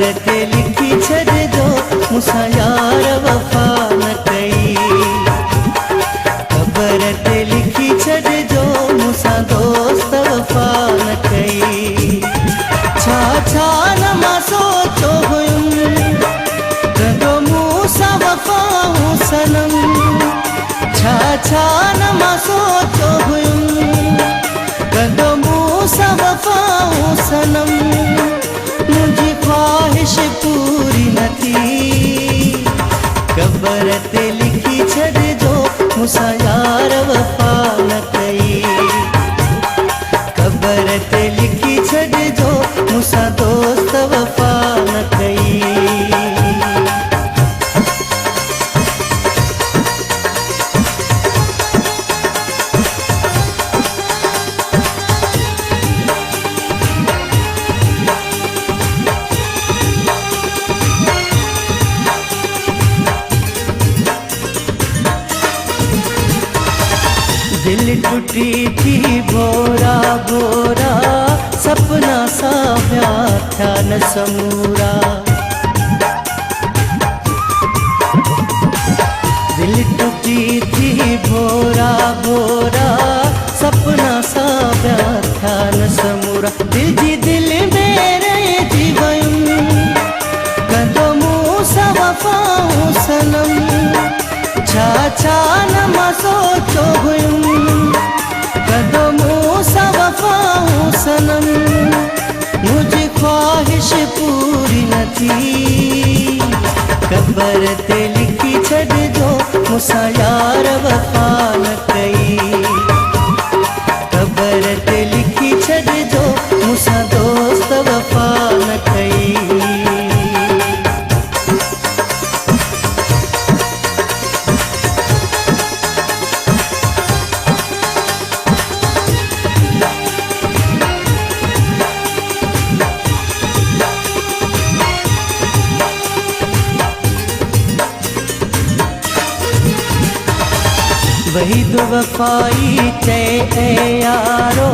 ते लिखी छॾिजो मूंसां यार वफ़ा न कई। ख़बर ते लिखी छॾिजो मूंसां दोस्त वफ़ा न कई। छा छा न मां सोचो हुयुमि कंदो मूंसां वफ़ा सनम। छा छा न मां सोचो हुयुमि कंदो मूंसां वफ़ा सनम। मुंहिंजी ख़्वाहिश पूरी न थी। क़बर ते लिखी छॾिजो मूंसां यार वफ़ा न कई। क़बर ते लिखी छॾिजो मूंसां दोस्त वफ़ा न कई। दिल टूटी थी भोरा भोरा सपना सा व्याख्या न समूरा। दिल टूटी थी भोरा भोरा सपना सा व्याख्या न समूरा। दिल जी दिल में रहिजी वयुमि कंदो मूंसां वफ़ा सनम। छा छा न मां सोचो हुयुमि कंदो मूंसां वफ़ा सनम। मुंहिंजी ख़्वाहिश पूरी न थी। क़बर ते लिखी छॾिजो मूंसां यार वफ़ा न कई। क़बर ते लिखी छॾिजो मूंसां दोस्त वफ़ा न कई। वही तो वफ़ाई चए यारो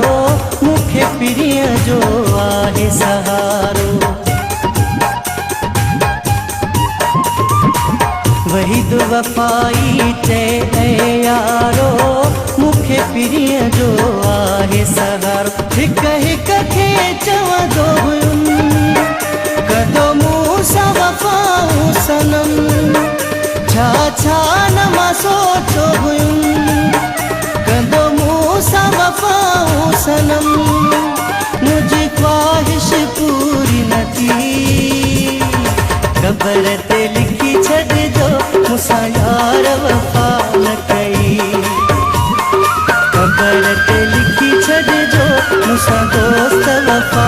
मूंखे पिरीअ जो आहे सहारो। वही तो वफ़ाई चए यारो मूंखे पिरीअ जो आहे सहारो। हिक हिक खे चवंदो हुयुमि कंदो मूंसां वफ़ा सनम। छा छा न मां सोचो हुयुमि कंदो मूंसां वफ़ा सनम। मुंहिंजी ख़्वाहिश पूरी न थी। क़बर ते लिखी छॾिजो मूंसां यार वफ़ा न कई। क़बर ते लिखी छॾिजो मूंसां दोस्त वफ़ा